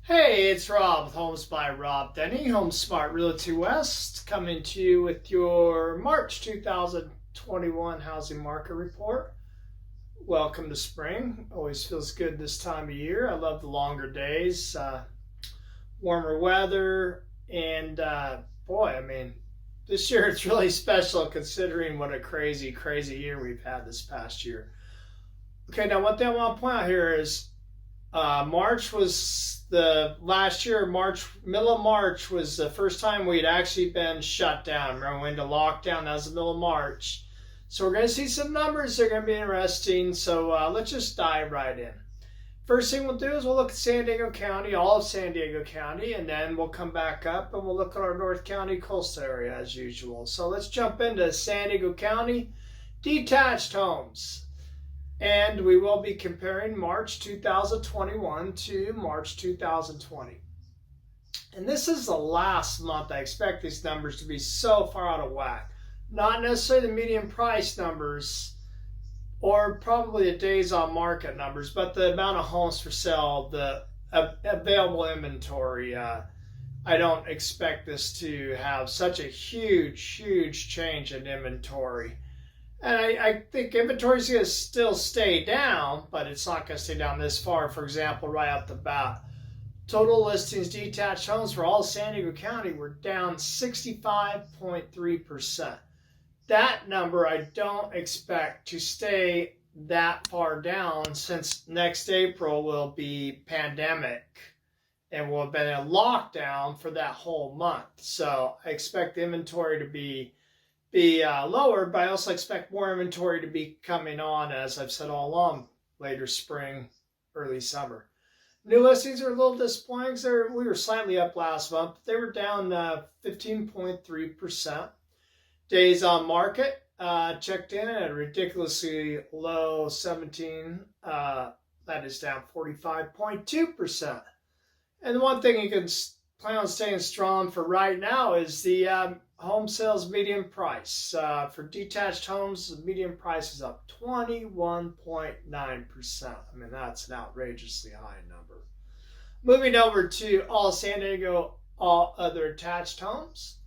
Hey, it's Rob with Homes by Rob Denny, Home Smart Realty West, coming to you with your March 2021 housing market report. Welcome to spring. Always feels good this time of year. I love the longer days, warmer weather, and this year it's really special considering what a crazy year we've had this past year. Okay, now one thing I want to point out here is March was the last year. Middle of March was the first time we'd actually been shut down. Remember, we went into lockdown. That was the middle of March. So we're going to see some numbers that are going to be interesting. So let's just dive right in. First thing we'll do is we'll look at San Diego County, all of San Diego County, and then we'll come back up and we'll look at our North County coastal area as usual. So let's jump into San Diego County detached homes. And we will be comparing March 2021 to March 2020. And this is the last month I expect these numbers to be so far out of whack. Not necessarily the median price numbers or probably the days on market numbers, but the amount of homes for sale, the available inventory. I don't expect this to have such a huge change in inventory. And I think inventory is going to still stay down, but it's not going to stay down this far. For example, right off the bat, total listings, detached homes for all San Diego County were down 65.3%. That number I don't expect to stay that far down, since next April will be pandemic and we'll have been in lockdown for that whole month. So I expect the inventory to be lower, but I also expect more inventory to be coming on, as I've said all along, later spring, early summer. New listings are a little disappointing. We were slightly up last month, but they were down 15.3%. Days on market checked in at a ridiculously low 17. That is down 45.2%. And the one thing you can plan on staying strong for right now is the home sales median price. For detached homes, the median price is up 21.9%. I mean, that's an outrageously high number. Moving over to all San Diego, all other attached homes.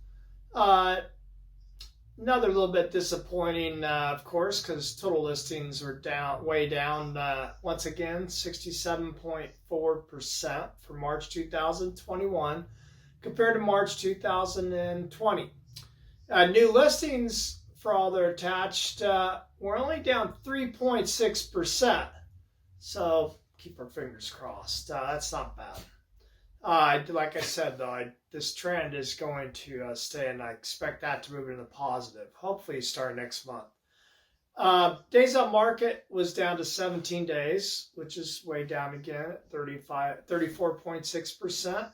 Another little bit disappointing, of course, because total listings were way down once again, 67.4% for March 2021 compared to March 2020. New listings for all their attached were only down 3.6%. So keep our fingers crossed. That's not bad. Like I said, though, this trend is going to stay, and I expect that to move into the positive, hopefully starting next month. Days on market was down to 17 days, which is way down again at 34.6%.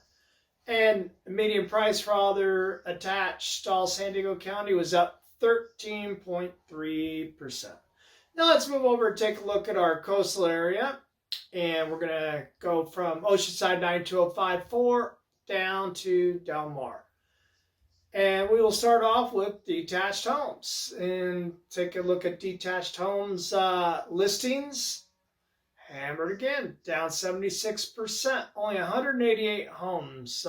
And the median price for all their attached, all San Diego County, was up 13.3%. Now let's move over and take a look at our coastal area. And we're going to go from Oceanside 92054 down to Del Mar. And we will start off with detached homes and take a look at detached homes listings. Hammered again, down 76%. Only 188 homes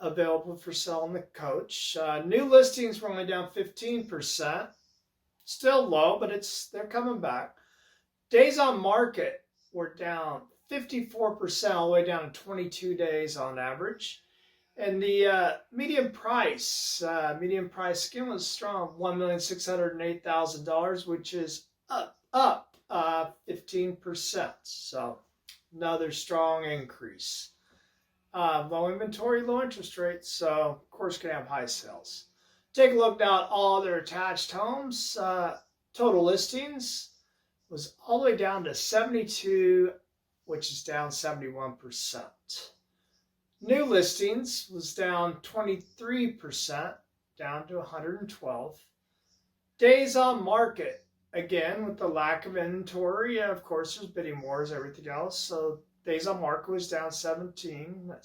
available for sale on the coach. New listings were only down 15%. Still low, but they're coming back. Days on market were down 54%, all the way down to 22 days on average. And the median price again was strong, $1,608,000, which is up 15%. So another strong increase. Low inventory, low interest rates, so of course can have high sales. Take a look now at all their attached homes. Total listings was all the way down to 72, which is down 71%. New listings was down 23%, down to 112. Days on market, again, with the lack of inventory, of course, there's bidding wars, everything else. So days on market was down 17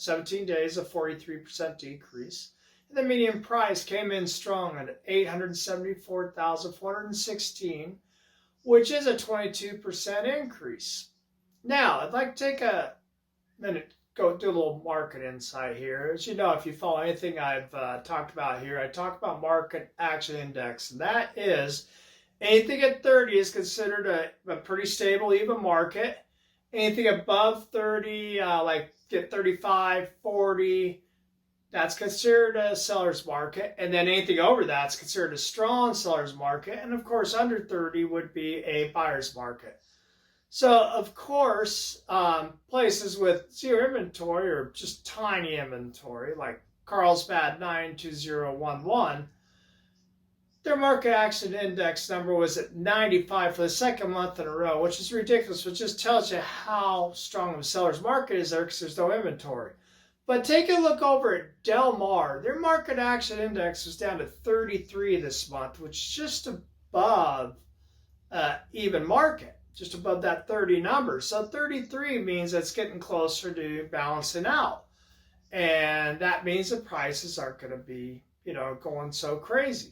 days, a 43% decrease. And the median price came in strong at $874,416, which is a 22% increase. Now, I'd like to take a minute go do a little market insight here. As you know, if you follow anything I've talked about here, I talk about market action index. And that is anything at 30 is considered a pretty stable, even market. Anything above 30, like get 35, 40, that's considered a seller's market. And then anything over that's considered a strong seller's market. And of course, under 30 would be a buyer's market. So, of course, places with zero inventory or just tiny inventory, like Carlsbad 92011, their market action index number was at 95 for the second month in a row, which is ridiculous, which just tells you how strong of a seller's market is there because there's no inventory. But take a look over at Del Mar. Their market action index was down to 33 this month, which is just above even market, just above that 30 number. So 33 means it's getting closer to balancing out. And that means the prices aren't going to be, going so crazy.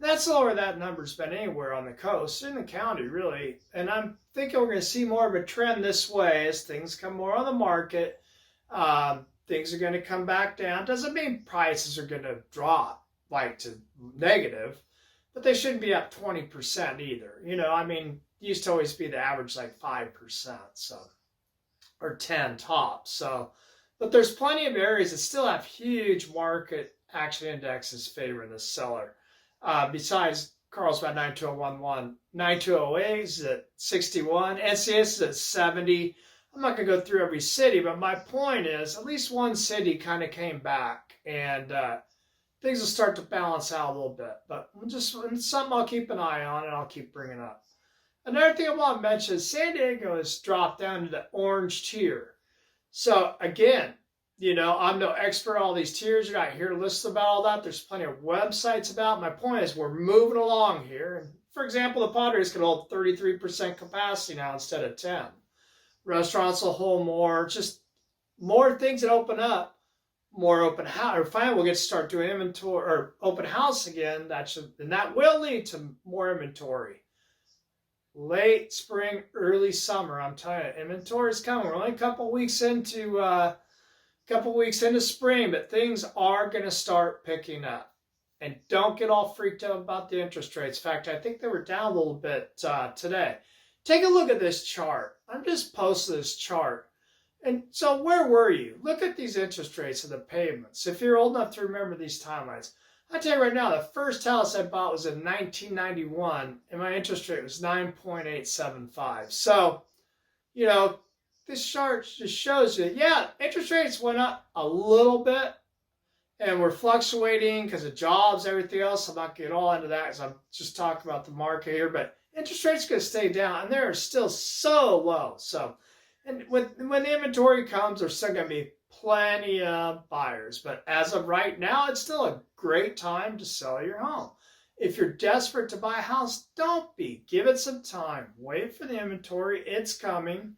That's lower that number's been anywhere on the coast, in the county, really. And I'm thinking we're going to see more of a trend this way as things come more on the market. Things are going to come back down. Doesn't mean prices are going to drop like to negative, but they shouldn't be up 20% either. Used to always be the average like 5%, so, or 10 tops. So, but there's plenty of areas that still have huge market action indexes favoring the seller. Besides Carlsbad 92011, 9208 is at 61, NCS is at 70. I'm not going to go through every city, but my point is at least one city kind of came back, and things will start to balance out a little bit. But it's something I'll keep an eye on and I'll keep bringing up. Another thing I want to mention is San Diego has dropped down to the orange tier. So again, I'm no expert on all these tiers. You're not here to listen about all that. There's plenty of websites about it. My point is we're moving along here. And for example, the Padres can hold 33% capacity now instead of 10. Restaurants will hold more. Just more things that open up, more open house. Or finally, we'll get to start doing inventory or open house again. And that will lead to more inventory. Late spring, early summer. I'm telling you, inventory is coming. We're only a couple weeks into spring, but things are going to start picking up. And don't get all freaked out about the interest rates. In fact, I think they were down a little bit today. Take a look at this chart. I'm just posting this chart. And so where were you? Look at these interest rates of the payments. If you're old enough to remember these timelines. I tell you right now, the first house I bought was in 1991, and my interest rate was 9.875. So, this chart just shows you, interest rates went up a little bit, and we're fluctuating because of jobs, everything else. I'm not getting all into that because I'm just talking about the market here, but interest rates are going to stay down, and they're still so low. So, and when the inventory comes, there's still going to be plenty of buyers. But as of right now, it's still a great time to sell your home. If you're desperate to buy a house, don't be. Give it some time. Wait for the inventory. It's coming.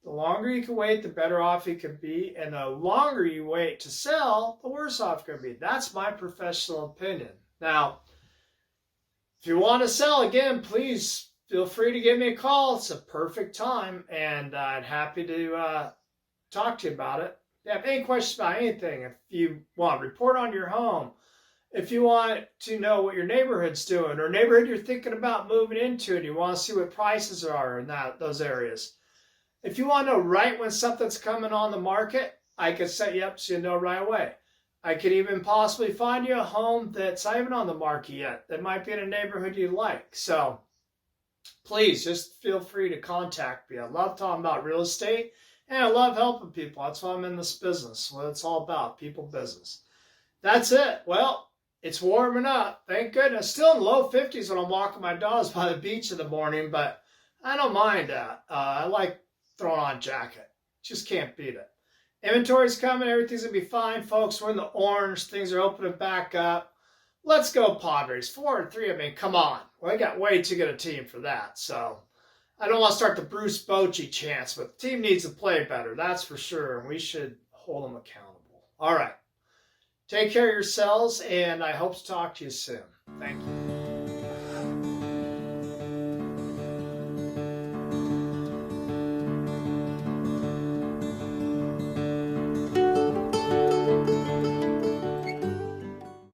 The longer you can wait, the better off you can be. And the longer you wait to sell, the worse off you're going to be. That's my professional opinion. Now, if you want to sell, again, please feel free to give me a call. It's a perfect time, and I'm happy to talk to you about it. If you have any questions about anything, if you want to report on your home, if you want to know what your neighborhood's doing, or neighborhood you're thinking about moving into, and you want to see what prices are in those areas. If you want to know right when something's coming on the market, I could set you up so you know right away. I could even possibly find you a home that's not even on the market yet that might be in a neighborhood you like. So please just feel free to contact me. I love talking about real estate, and I love helping people. That's why I'm in this business. What it's all about, people business. That's it. Well, it's warming up. Thank goodness. Still in the low 50s when I'm walking my dogs by the beach in the morning, but I don't mind that. I like throwing on a jacket. Just can't beat it. Inventory's coming. Everything's going to be fine, folks. We're in the orange. Things are opening back up. Let's go, Padres. 4-3. I mean, come on. Well, I got way too good a team for that. So I don't want to start the Bruce Bochy chance, but the team needs to play better. That's for sure. And we should hold them accountable. All right. Take care of yourselves, and I hope to talk to you soon. Thank you.